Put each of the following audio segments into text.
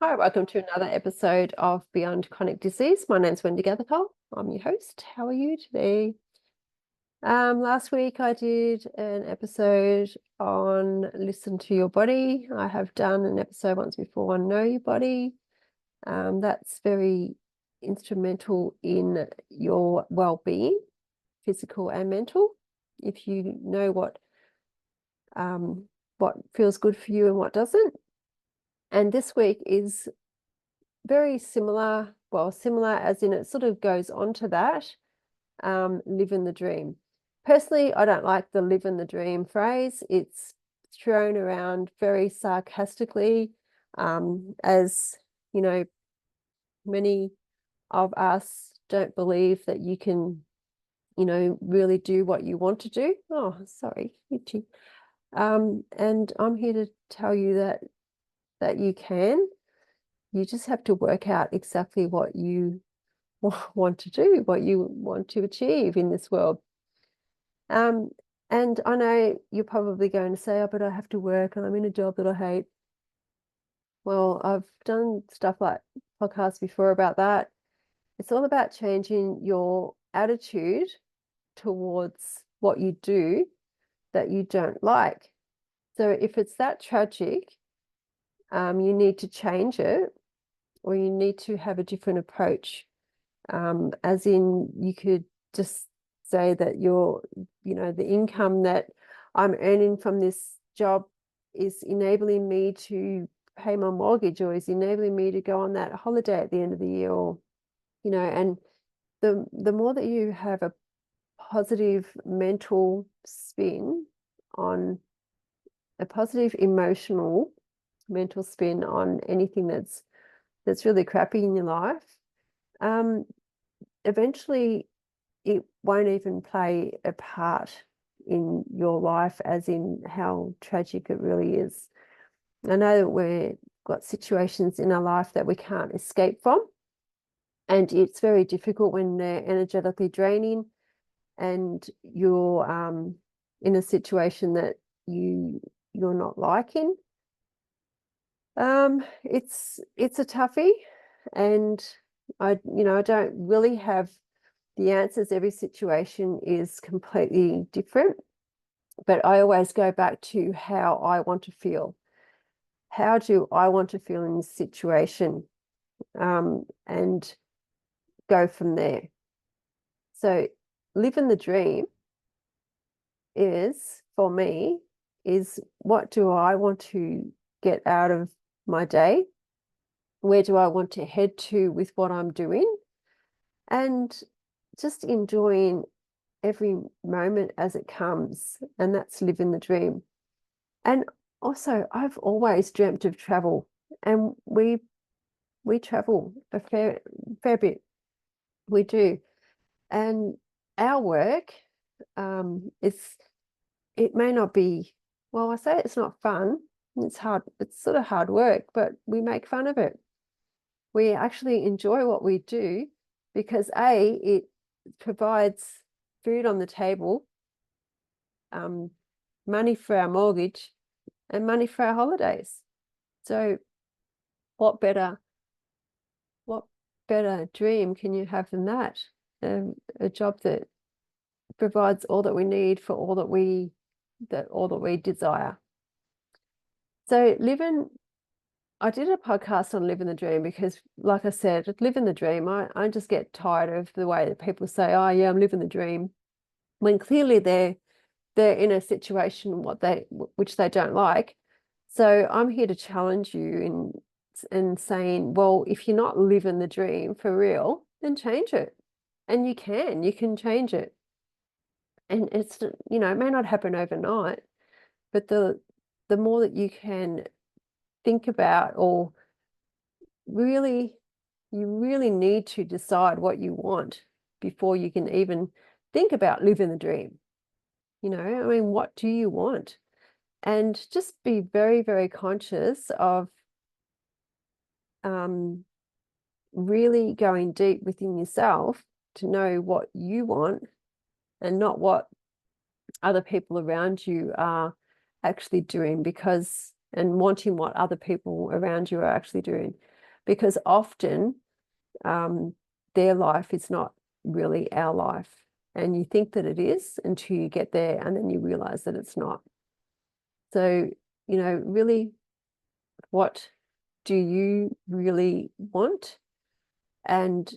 Hi, welcome to another episode of Beyond Chronic Disease. My name's Wendy Gathercole. I'm your host. How are you today? Last week I did an episode on Listen to Your Body. I have done an episode once before on Know Your Body. That's very instrumental in your well-being, physical and mental. If you know what feels good for you and what doesn't. And this week is very similar, well, similar as in it sort of goes on to that, Livin the Dream. Personally, I don't like the Livin the Dream phrase. It's thrown around very sarcastically, as, you know, many of us don't believe that you can, really do what you want to do. Oh, sorry, itchy. And I'm here to tell you that you can. You just have to work out exactly what you want to do, what you want to achieve in this world. And I know you're probably going to say, oh, but I have to work and I'm in a job that I hate. Well, I've done stuff like podcasts before about that. It's all about changing your attitude towards what you do that you don't like. So if it's that tragic, you need to change it, or you need to have a different approach. As in, you could just say that the income that I'm earning from this job is enabling me to pay my mortgage, or is enabling me to go on that holiday at the end of the year, or, and the more that you have a positive mental spin on a positive emotional mental spin on anything that's really crappy in your life, eventually it won't even play a part in your life, as in how tragic it really is. I know that we've got situations in our life that we can't escape from, and it's very difficult when they're energetically draining and you're in a situation that you're not liking. It's a toughie, and I don't really have the answers. Every situation is completely different, but I always go back to how I want to feel. How do I want to feel in this situation? And go from there. So living the dream is, for me, is what do I want to get out of my day? Where do I want to head to with what I'm doing? And just enjoying every moment as it comes. And that's living the dream. And also, I've always dreamt of travel, and we travel a fair bit. We do. And our work, it may not be, well, I say it's not fun. It's hard. It's sort of hard work, but we make fun of it. We actually enjoy what we do because it provides food on the table, money for our mortgage, and money for our holidays. So what better dream can you have than that? A job that provides all that we need for all that we desire. So I did a podcast on Living the Dream because, like I said, living the dream, I just get tired of the way that people say, oh yeah, I'm living the dream, when clearly they're in a situation which they don't like. So I'm here to challenge you in saying, well, if you're not living the dream for real, then change it. And you can change it. And it's, it may not happen overnight, but the more that you can think about, or you really need to decide what you want before you can even think about living the dream. I mean, what do you want? And just be very, very conscious of really going deep within yourself to know what you want and not what other people around you are actually doing, because and wanting what other people around you are actually doing, because often their life is not really our life, and you think that it is until you get there, and then you realize that it's not. So, really, what do you really want? And,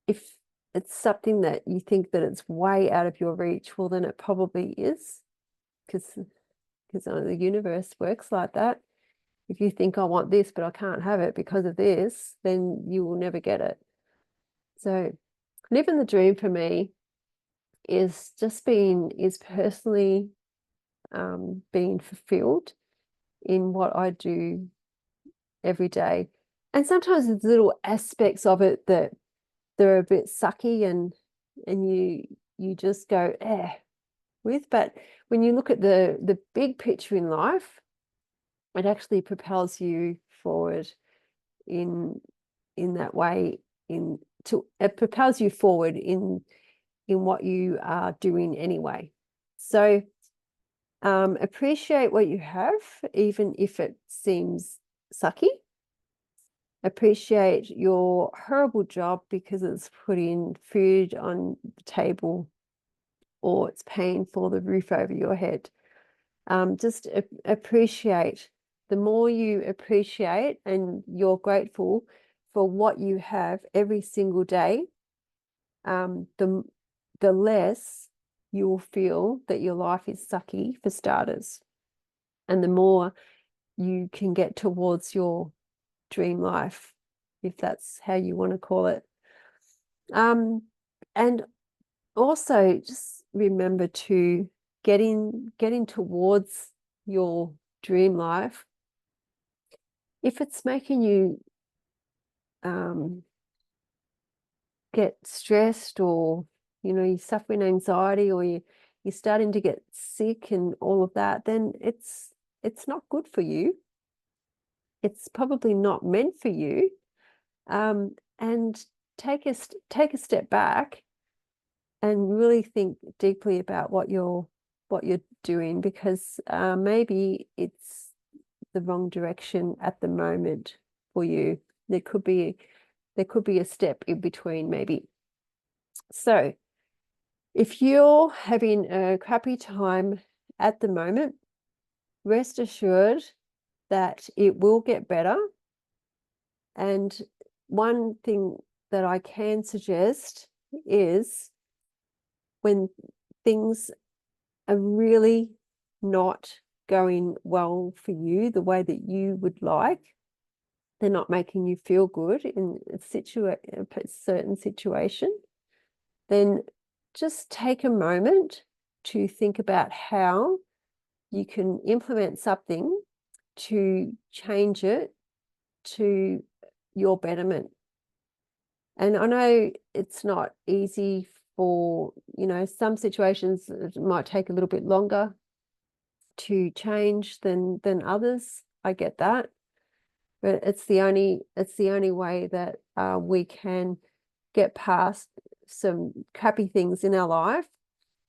if it's something that you think that it's way out of your reach, well, then it probably is, because the universe works like that. If you think, I want this, but I can't have it because of this, then you will never get it. So living the dream for me is personally being fulfilled in what I do every day. And sometimes there's little aspects of it that they're a bit sucky, and you just go with. But when you look at the big picture in life, it actually propels you forward in that way. It propels you forward in what you are doing anyway. So appreciate what you have, even if it seems sucky. Appreciate your horrible job because it's putting food on the table, or it's paying for the roof over your head. Just appreciate. The more you appreciate and you're grateful for what you have every single day, the less you will feel that your life is sucky, for starters. And the more you can get towards your dream life, if that's how you want to call it. And also just remember to getting towards your dream life. If it's making you get stressed, or you're suffering anxiety, or you're starting to get sick and all of that, then it's not good for you. It's probably not meant for you. And take a step back and really think deeply about what you're doing, because maybe it's the wrong direction at the moment for you. There could be a step in between, maybe. So if you're having a crappy time at the moment, rest assured that it will get better. And one thing that I can suggest is, when things are really not going well for you the way that you would like, they're not making you feel good in a certain situation, then just take a moment to think about how you can implement something to change it to your betterment. And I know it's not easy for, some situations it might take a little bit longer to change than others. I get that. But it's the only way that we can get past some crappy things in our life,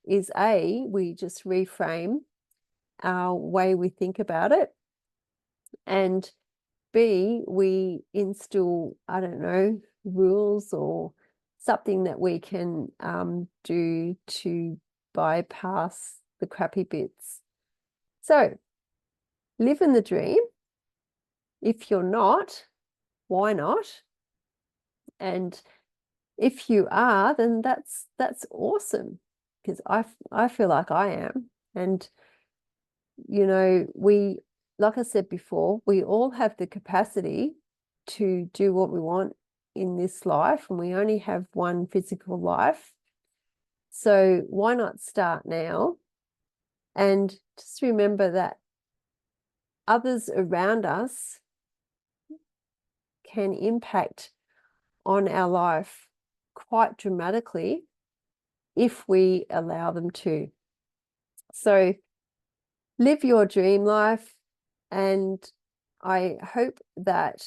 is we just reframe our way we think about it, and B, we instill, I don't know, rules or something that we can do to bypass the crappy bits. So, live in the dream. If you're not, why not? And if you are, then that's awesome, because I feel like I am. And we, like I said before, we all have the capacity to do what we want in this life, and we only have one physical life. So why not start now? And just remember that others around us can impact on our life quite dramatically if we allow them to. So live your dream life, and I hope that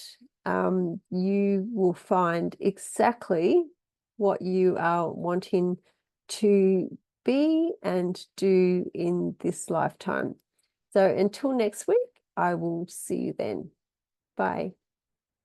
you will find exactly what you are wanting to be and do in this lifetime. So until next week, I will see you then. Bye.